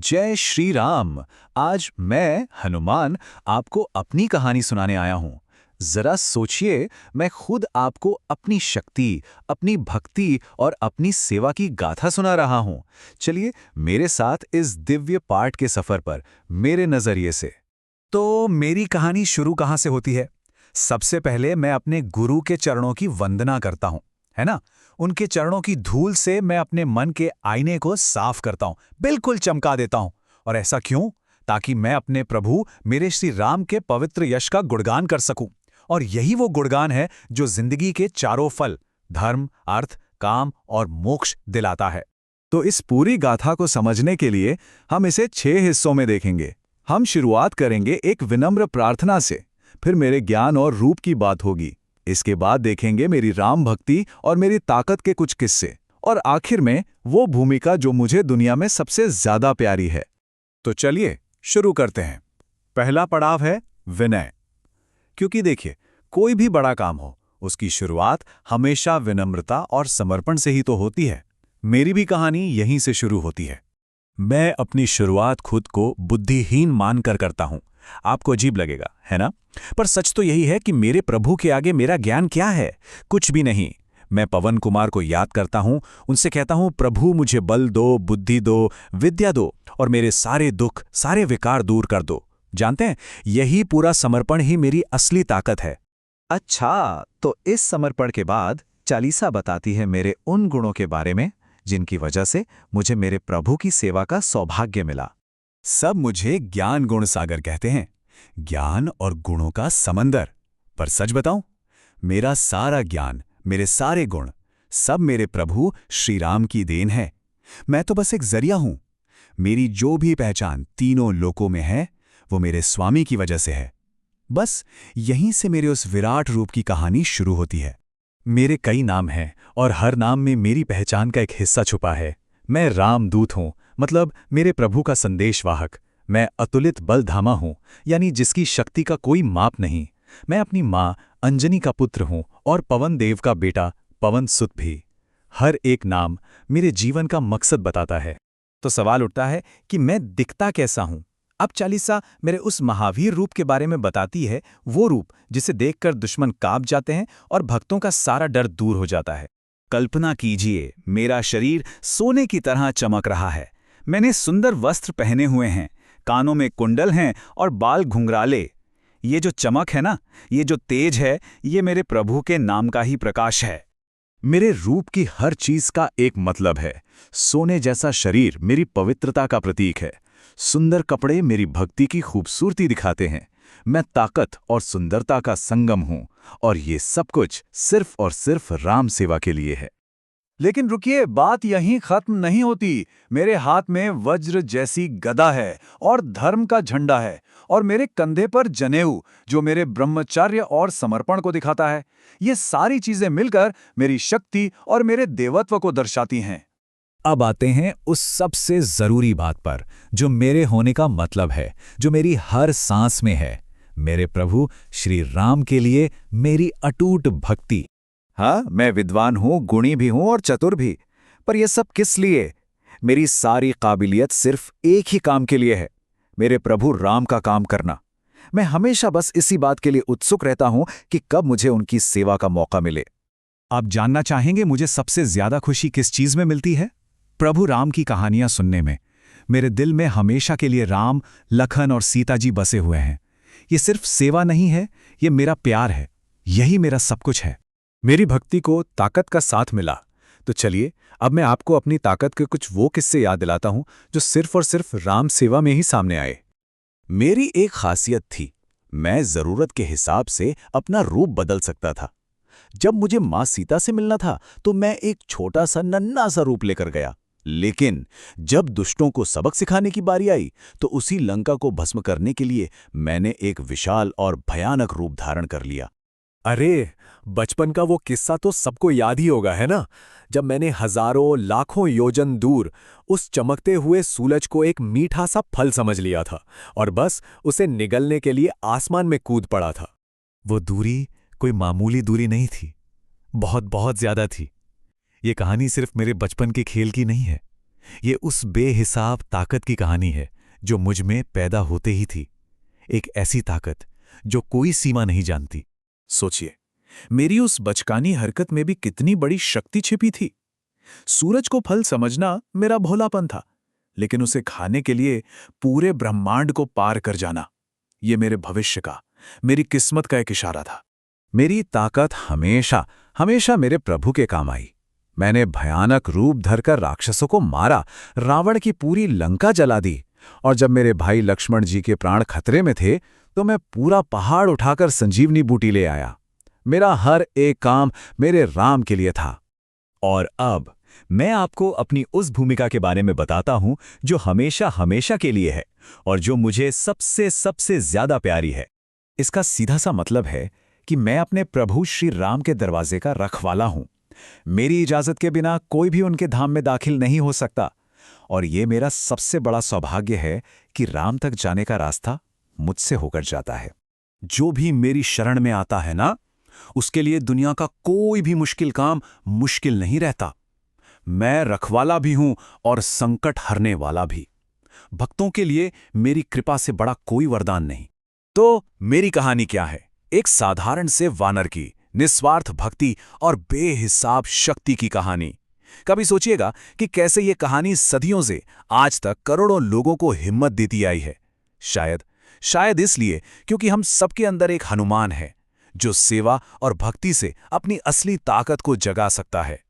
जय श्री राम। आज मैं हनुमान आपको अपनी कहानी सुनाने आया हूं। जरा सोचिए, मैं खुद आपको अपनी शक्ति, अपनी भक्ति और अपनी सेवा की गाथा सुना रहा हूं। चलिए मेरे साथ इस दिव्य पाठ के सफर पर, मेरे नजरिए से। तो मेरी कहानी शुरू कहां से होती है? सबसे पहले मैं अपने गुरु के चरणों की वंदना करता हूं, है ना। उनके चरणों की धूल से मैं अपने मन के आईने को साफ करता हूं, बिल्कुल चमका देता हूं। और ऐसा क्यों? ताकि मैं अपने प्रभु मेरे श्री राम के पवित्र यश का गुणगान कर सकूं। और यही वो गुणगान है जो जिंदगी के चारों फल, धर्म, अर्थ, काम और मोक्ष दिलाता है। तो इस पूरी गाथा को समझने के लिए हम इसे 6 हिस्सों में देखेंगे। हम शुरुआत करेंगे एक विनम्र प्रार्थना से, फिर मेरे ज्ञान और रूप की बात होगी। इसके बाद देखेंगे मेरी राम भक्ति और मेरी ताकत के कुछ किस्से, और आखिर में वो भूमिका जो मुझे दुनिया में सबसे ज्यादा प्यारी है। तो चलिए शुरू करते हैं। पहला पड़ाव है विनय। क्योंकि देखिए, कोई भी बड़ा काम हो, उसकी शुरुआत हमेशा विनम्रता और समर्पण से ही तो होती है। मेरी भी कहानी यहीं से शुरू होती है। मैं अपनी शुरुआत खुद को बुद्धिहीन मानकर करता हूं। आपको अजीब लगेगा, है ना? पर सच तो यही है कि मेरे प्रभु के आगे मेरा ज्ञान क्या है? कुछ भी नहीं। मैं पवन कुमार को याद करता हूं, उनसे कहता हूं, प्रभु मुझे बल दो, बुद्धि दो, विद्या दो और मेरे सारे दुख, सारे विकार दूर कर दो। जानते हैं, यही पूरा समर्पण ही मेरी असली ताकत है। अच्छा, तो इस समर्पण के बाद चालीसा बताती है मेरे उन गुणों के बारे में जिनकी वजह से मुझे मेरे प्रभु की सेवा का सौभाग्य मिला। सब मुझे ज्ञान गुण सागर कहते हैं, ज्ञान और गुणों का समंदर। पर सच बताऊं, मेरा सारा ज्ञान, मेरे सारे गुण, सब मेरे प्रभु श्री राम की देन है। मैं तो बस एक जरिया हूं। मेरी जो भी पहचान तीनों लोकों में है, वो मेरे स्वामी की वजह से है। बस यहीं से मेरे उस विराट रूप की कहानी शुरू होती है। मेरे कई नाम हैं और हर नाम में मेरी पहचान का एक हिस्सा छुपा है। मैं रामदूत हूं, मतलब मेरे प्रभु का संदेशवाहक। मैं अतुलित बलधामा हूं, यानी जिसकी शक्ति का कोई माप नहीं। मैं अपनी माँ अंजनी का पुत्र हूं और पवन देव का बेटा पवन सुत भी। हर एक नाम मेरे जीवन का मकसद बताता है। तो सवाल उठता है कि मैं दिखता कैसा हूं? अब चालीसा मेरे उस महावीर रूप के बारे में बताती है, वो रूप जिसे देखकर दुश्मन कांप जाते हैं और भक्तों का सारा डर दूर हो जाता है। कल्पना कीजिए, मेरा शरीर सोने की तरह चमक रहा है। मैंने सुंदर वस्त्र पहने हुए हैं, कानों में कुंडल हैं और बाल घुंघराले। ये जो चमक है ना, ये जो तेज है, ये मेरे प्रभु के नाम का ही प्रकाश है। मेरे रूप की हर चीज का एक मतलब है। सोने जैसा शरीर मेरी पवित्रता का प्रतीक है। सुंदर कपड़े मेरी भक्ति की खूबसूरती दिखाते हैं। मैं ताकत और सुंदरता का संगम हूं, और ये सब कुछ सिर्फ और सिर्फ राम सेवा के लिए है। लेकिन रुकिए, बात यहीं खत्म नहीं होती। मेरे हाथ में वज्र जैसी गदा है और धर्म का झंडा है, और मेरे कंधे पर जनेऊ जो मेरे ब्रह्मचर्य और समर्पण को दिखाता है। ये सारी चीजें मिलकर मेरी शक्ति और मेरे देवत्व को दर्शाती हैं। अब आते हैं उस सबसे जरूरी बात पर, जो मेरे होने का मतलब है, जो मेरी हर सांस में है। मेरे प्रभु श्री राम के लिए मेरी अटूट भक्ति। हाँ, मैं विद्वान हूं, गुणी भी हूं और चतुर भी, पर यह सब किस लिए? मेरी सारी काबिलियत सिर्फ एक ही काम के लिए है, मेरे प्रभु राम का काम करना। मैं हमेशा बस इसी बात के लिए उत्सुक रहता हूं कि कब मुझे उनकी सेवा का मौका मिले। आप जानना चाहेंगे मुझे सबसे ज्यादा खुशी किस चीज में मिलती है? प्रभु राम की कहानियां सुनने में। मेरे दिल में हमेशा के लिए राम, लखन और सीता जी बसे हुए हैं। ये सिर्फ सेवा नहीं है, ये मेरा प्यार है। यही मेरा सब कुछ है। मेरी भक्ति को ताकत का साथ मिला। तो चलिए अब मैं आपको अपनी ताकत के कुछ वो किस्से याद दिलाता हूं जो सिर्फ और सिर्फ राम सेवा में ही सामने आए। मेरी एक खासियत थी, मैं जरूरत के हिसाब से अपना रूप बदल सकता था। जब मुझे मां सीता से मिलना था तो मैं एक छोटा सा नन्हा सा रूप लेकर गया, लेकिन जब दुष्टों को सबक सिखाने की बारी आई तो उसी लंका को भस्म करने के लिए मैंने एक विशाल और भयानक रूप धारण कर लिया। अरे, बचपन का वो किस्सा तो सबको याद ही होगा, है ना? जब मैंने हजारों लाखों योजन दूर उस चमकते हुए सूरज को एक मीठा सा फल समझ लिया था और बस उसे निगलने के लिए आसमान में कूद पड़ा था। वो दूरी कोई मामूली दूरी नहीं थी, बहुत बहुत ज्यादा थी। ये कहानी सिर्फ मेरे बचपन के खेल की नहीं है, ये उस बेहिसाब ताकत की कहानी है जो मुझ में पैदा होते ही थी। एक ऐसी ताकत जो कोई सीमा नहीं जानती। सोचिए, मेरी उस बचकानी हरकत में भी कितनी बड़ी शक्ति छिपी थी। सूरज को फल समझना मेरा भोलापन था, लेकिन उसे खाने के लिए पूरे ब्रह्मांड को पार कर जाना, ये मेरे भविष्य का, मेरी किस्मत का एक इशारा था। मेरी ताकत हमेशा हमेशा मेरे प्रभु के काम आई। मैंने भयानक रूप धरकर राक्षसों को मारा, रावण की पूरी लंका जला दी, और जब मेरे भाई लक्ष्मण जी के प्राण खतरे में थे तो मैं पूरा पहाड़ उठाकर संजीवनी बूटी ले आया। मेरा हर एक काम मेरे राम के लिए था। और अब मैं आपको अपनी उस भूमिका के बारे में बताता हूं जो हमेशा हमेशा के लिए है और जो मुझे सबसे सबसे ज्यादा प्यारी है। इसका सीधा सा मतलब है कि मैं अपने प्रभु श्री राम के दरवाजे का रखवाला हूं। मेरी इजाजत के बिना कोई भी उनके धाम में दाखिल नहीं हो सकता, और ये मेरा सबसे बड़ा सौभाग्य है कि राम तक जाने का रास्ता मुझसे होकर जाता है। जो भी मेरी शरण में आता है ना, उसके लिए दुनिया का कोई भी मुश्किल काम मुश्किल नहीं रहता। मैं रखवाला भी हूं और संकट हरने वाला भी। भक्तों के लिए मेरी कृपा से बड़ा कोई वरदान नहीं। तो मेरी कहानी क्या है? एक साधारण से वानर की निस्वार्थ भक्ति और बेहिसाब शक्ति की कहानी। कभी सोचिएगा कि कैसे ये कहानी सदियों से आज तक करोड़ों लोगों को हिम्मत देती आई है। शायद इसलिए क्योंकि हम सबके अंदर एक हनुमान है जो सेवा और भक्ति से अपनी असली ताकत को जगा सकता है।